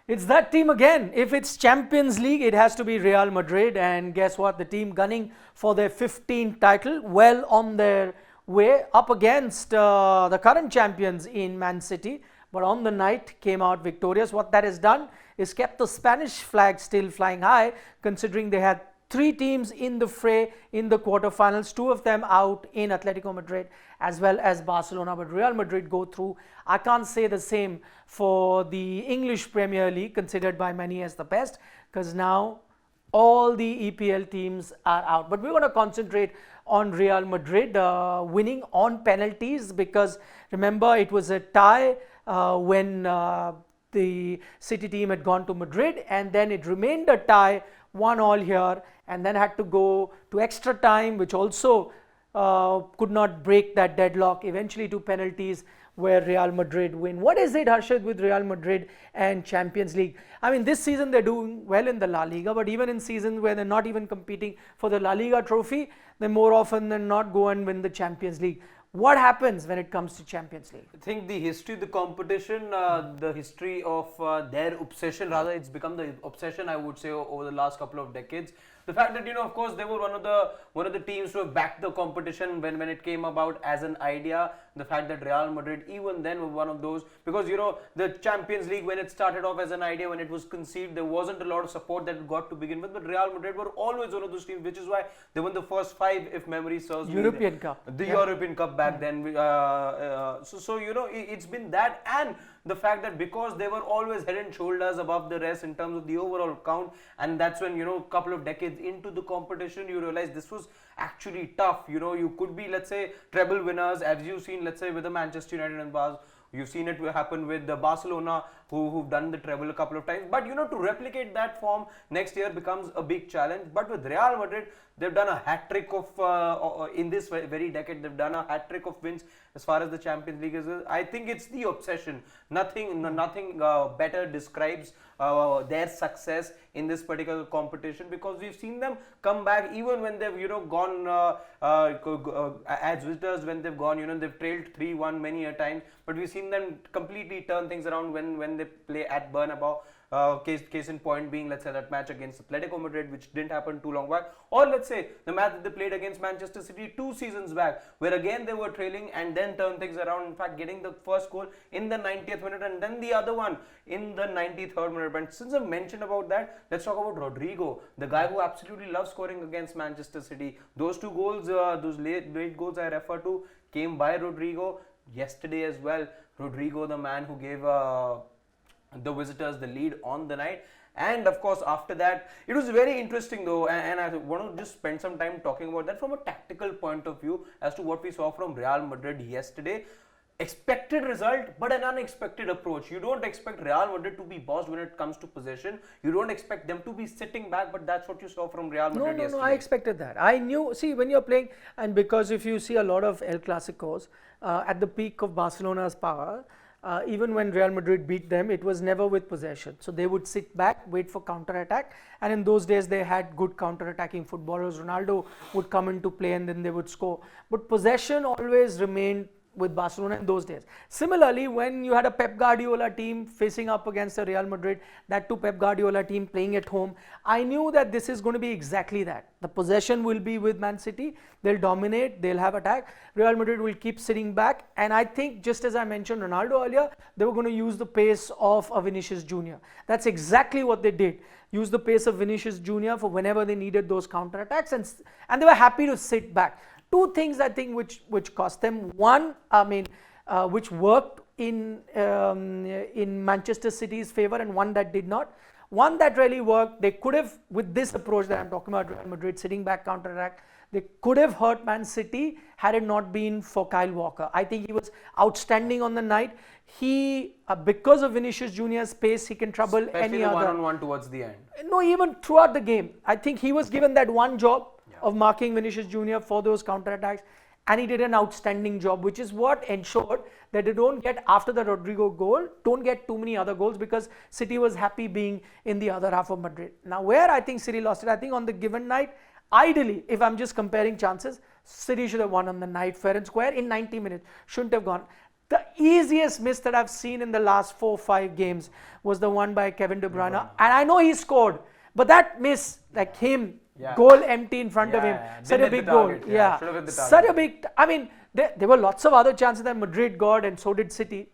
It's that team again. If it's Champions League, it has to be Real Madrid. And guess what? The team gunning for their 15th title, well on their way, up against the current champions in Man City. But on the night came out victorious. What that has done is kept the Spanish flag still flying high, considering they had three teams in the fray in the quarterfinals, two of them out in Atletico Madrid as well as Barcelona, but Real Madrid go through. I can't say the same for the English Premier League, considered by many as the best, because now all the EPL teams are out. But we're going to concentrate on Real Madrid winning on penalties, because remember, it was a tie when the City team had gone to Madrid, and then it remained a tie, 1-1 here, and then had to go to extra time, which also could not break that deadlock, eventually to penalties, where Real Madrid win. What is it, Harshad, with Real Madrid and Champions League? I mean, this season they're doing well in the La Liga, but even in seasons where they're not even competing for the La Liga trophy, they more often than not go and win the Champions League. What happens when it comes to Champions League? I think the history of the competition, the history of their obsession, rather, it's become the obsession, I would say, over the last couple of decades. The fact that, of course, they were one of the teams to have backed the competition when it came about as an idea. The fact that Real Madrid even then were one of those, because the Champions League, when it started off as an idea, when it was conceived, there wasn't a lot of support that it got to begin with, but Real Madrid were always one of those teams, which is why they won the first 5, if memory serves me. European Cup. The European Cup back then. It's been that, and the fact that because they were always head and shoulders above the rest in terms of the overall count, and that's when a couple of decades into the competition, you realize this was actually tough. You could be, let's say, treble winners, as you've seen, let's say, with the Manchester United and Bars. You've seen it happen with the Barcelona, who've done the treble a couple of times. But to replicate that form next year becomes a big challenge. But with Real Madrid, they've done a hat trick of in this very decade. They've done a hat trick of wins as far as the Champions League is. I think it's the obsession. Nothing better describes their success in this particular competition, because we've seen them come back even when they've gone as visitors. When they've gone, they've trailed 3-1 many a time, but we've seen them completely turn things around when they play at Bernabeu. Case in point being, let's say, that match against Atletico Madrid, which didn't happen too long back, or let's say the match that they played against Manchester City 2 seasons back, where again they were trailing and then turned things around, in fact getting the first goal in the 90th minute and then the other one in the 93rd minute. And since I've mentioned about that, let's talk about Rodrigo, the guy who absolutely loves scoring against Manchester City. Those 2 goals, those late goals I refer to, came by Rodrigo. Yesterday as well, Rodrigo, the man who gave the visitors the lead on the night. And of course, after that, it was very interesting though, and I want to just spend some time talking about that from a tactical point of view as to what we saw from Real Madrid yesterday. Expected result, but an unexpected approach. You don't expect Real Madrid to be bossed when it comes to possession. You don't expect them to be sitting back, but that's what you saw from Real Madrid yesterday. No, I expected that. I knew, see, when you're playing, and because if you see a lot of El Clasicos, at the peak of Barcelona's power, even when Real Madrid beat them, it was never with possession. So they would sit back, wait for counter-attack, and in those days they had good counter-attacking footballers. Ronaldo would come into play and then they would score. But possession always remained with Barcelona in those days. Similarly, when you had a Pep Guardiola team facing up against a Real Madrid, that too Pep Guardiola team playing at home, I knew that this is going to be exactly that. The possession will be with Man City, they'll dominate, they'll have attack. Real Madrid will keep sitting back, and I think, just as I mentioned Ronaldo earlier, they were going to use the pace of a Vinicius Jr. That's exactly what they did. Use the pace of Vinicius Jr. for whenever they needed those counter-attacks, and they were happy to sit back. 2 things I think which cost them. One, which worked in Manchester City's favor, and one that did not. One that really worked, they could have, with this approach that I'm talking about, Real Madrid sitting back, counter-attack, they could have hurt Man City had it not been for Kyle Walker. I think he was outstanding on the night. He, because of Vinicius Jr.'s pace, he can trouble Especially any other. one-on-one towards the end. No, even throughout the game. I think he was given that one job of marking Vinicius Jr. for those counter-attacks, and he did an outstanding job, which is what ensured that they don't get, after the Rodrigo goal, don't get too many other goals, because City was happy being in the other half of Madrid. Now, where I think City lost it, I think on the given night, ideally, if I'm just comparing chances, City should have won on the night fair and square in 90 minutes, shouldn't have gone. The easiest miss that I've seen in the last 4-5 games was the one by Kevin De Bruyne. And I know he scored, but that miss, like him, goal empty in front of him, such a big goal. Yeah, such a big. I mean, there were lots of other chances that Madrid got, and so did City.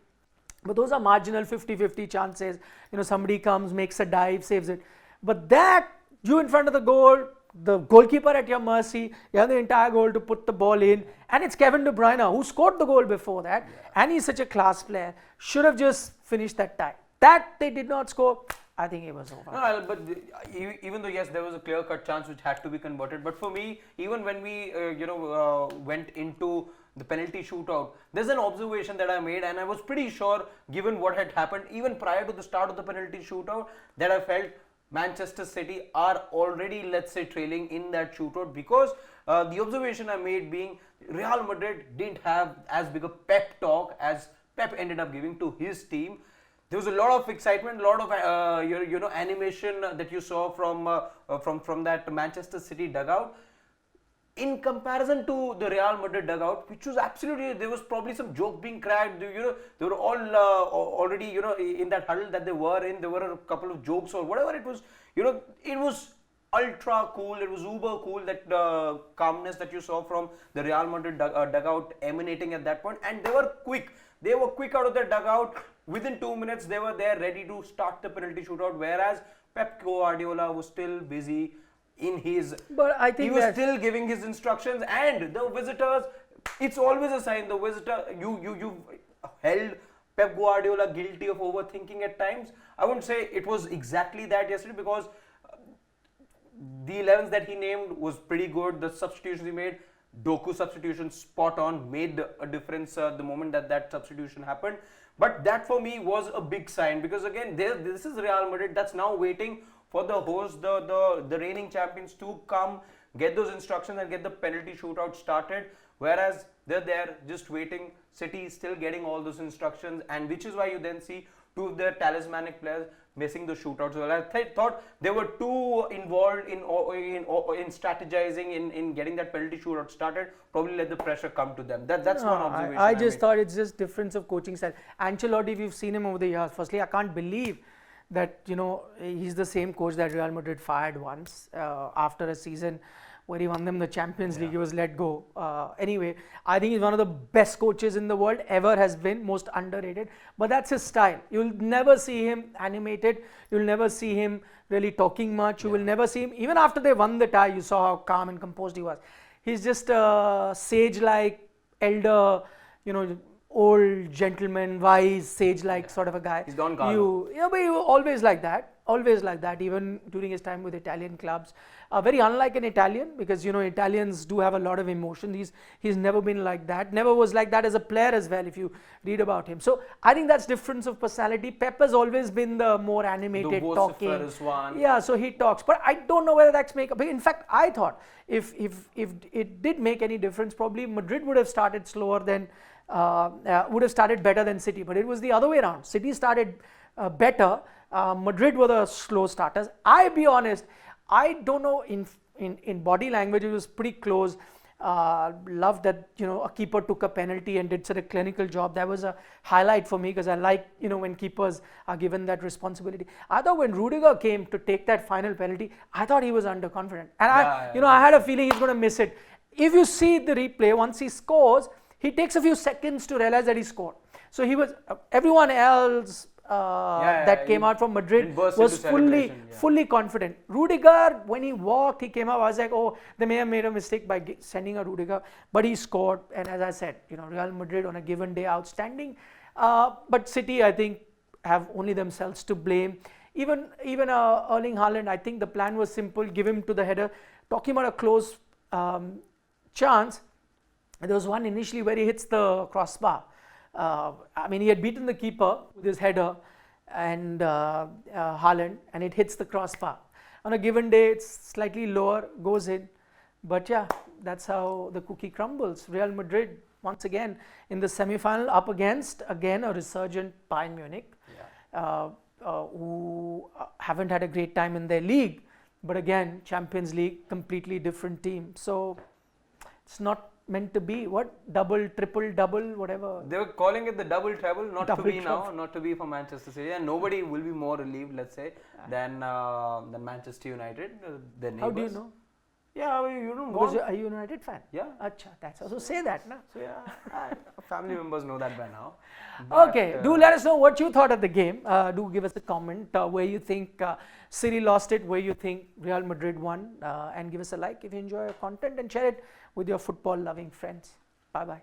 But those are marginal 50-50 chances. Somebody comes, makes a dive, saves it. But that, you in front of the goal, the goalkeeper at your mercy, you have the entire goal to put the ball in. And it's Kevin De Bruyne who scored the goal before that. And he's such a class player. Should have just finished that tie. That they did not score. I think it was over. No, but even though yes, there was a clear-cut chance which had to be converted. But for me, even when we went into the penalty shootout, there's an observation that I made, and I was pretty sure, given what had happened even prior to the start of the penalty shootout, that I felt Manchester City are already, let's say, trailing in that shootout, because the observation I made being Real Madrid didn't have as big a pep talk as Pep ended up giving to his team. There was a lot of excitement, a lot of animation that you saw from that Manchester City dugout. In comparison to the Real Madrid dugout, which was absolutely, there was probably some joke being cracked. They were all already in that huddle that they were in. There were a couple of jokes or whatever it was. It was ultra cool. It was uber cool, that calmness that you saw from the Real Madrid dugout emanating at that point. And they were quick. They were quick out of their dugout. Within 2 minutes, they were there ready to start the penalty shootout. Whereas Pep Guardiola was still busy in his. But I think he was still giving his instructions, and the visitors. It's always a sign. The visitor, you held Pep Guardiola guilty of overthinking at times. I wouldn't say it was exactly that yesterday, because the 11s that he named was pretty good. The substitutions he made, Doku substitution spot on, made a difference the moment that substitution happened. But that for me was a big sign, because again, this is Real Madrid that's now waiting for the host, the reigning champions, to come, get those instructions and get the penalty shootout started. Whereas they're there just waiting. City is still getting all those instructions, and which is why you then see two of their talismanic players missing the shootouts. Well, I thought they were too involved in strategizing in getting that penalty shootout started. Probably let the pressure come to them. That's one observation. I just thought it's just difference of coaching style. Ancelotti, if you've seen him over the years, firstly, I can't believe that he's the same coach that Real Madrid fired once after a season where he won them the Champions League. He was let go. Anyway, I think he's one of the best coaches in the world, ever has been, most underrated. But that's his style. You'll never see him animated. You'll never see him really talking much. You will never see him, even after they won the tie, you saw how calm and composed he was. He's just a sage-like, elder, old gentleman, wise, sage-like sort of a guy. He's Don Carlo. But he was always like that, even during his time with Italian clubs. Very unlike an Italian, because Italians do have a lot of emotion. He's never been like that. Never was like that as a player as well, if you read about him. So I think that's difference of personality. Pep has always been the more animated, the talking. One. Yeah, so he talks. But I don't know whether that's make. In fact, I thought if it did make any difference, probably Madrid would have started slower than. Would have started better than City, but it was the other way around. City started better. Madrid were the slow starters. I'll be honest, I don't know, in body language it was pretty close. Loved that a keeper took a penalty and did such a clinical job. That was a highlight for me, because I like when keepers are given that responsibility. I thought when Rudiger came to take that final penalty, I thought he was underconfident, and I had a feeling he's going to miss it. If you see the replay, once he scores, he takes a few seconds to realize that he scored. So he was, everyone else that came out from Madrid was fully confident. Rudiger, when he walked, he came up, I was like, oh, they may have made a mistake by sending a Rudiger, but he scored. And as I said, Real Madrid on a given day outstanding. But City, I think, have only themselves to blame. Even Erling Haaland, I think the plan was simple, give him to the header. Talking about a close chance, there was one initially where he hits the crossbar. He had beaten the keeper with his header and Haaland, and it hits the crossbar. On a given day, it's slightly lower, goes in. But yeah, that's how the cookie crumbles. Real Madrid, once again, in the semi-final, up against, again, a resurgent Bayern Munich, who haven't had a great time in their league. But again, Champions League, completely different team. So it's not meant to be? What? Double, triple, double, whatever. They were calling it the double treble, not Double to be treble. now, not to be for Manchester City, and nobody will be more relieved, let's say, than Manchester United, their neighbors. How do you know? Yeah, I mean, you don't Because want. are you a United fan? Yeah. Acha, that's also say that, na? So yeah, family members know that by now. Okay, do let us know what you thought of the game. Do give us a comment where you think City lost it, where you think Real Madrid won, and give us a like if you enjoy our content and share it with your football loving friends. Bye bye.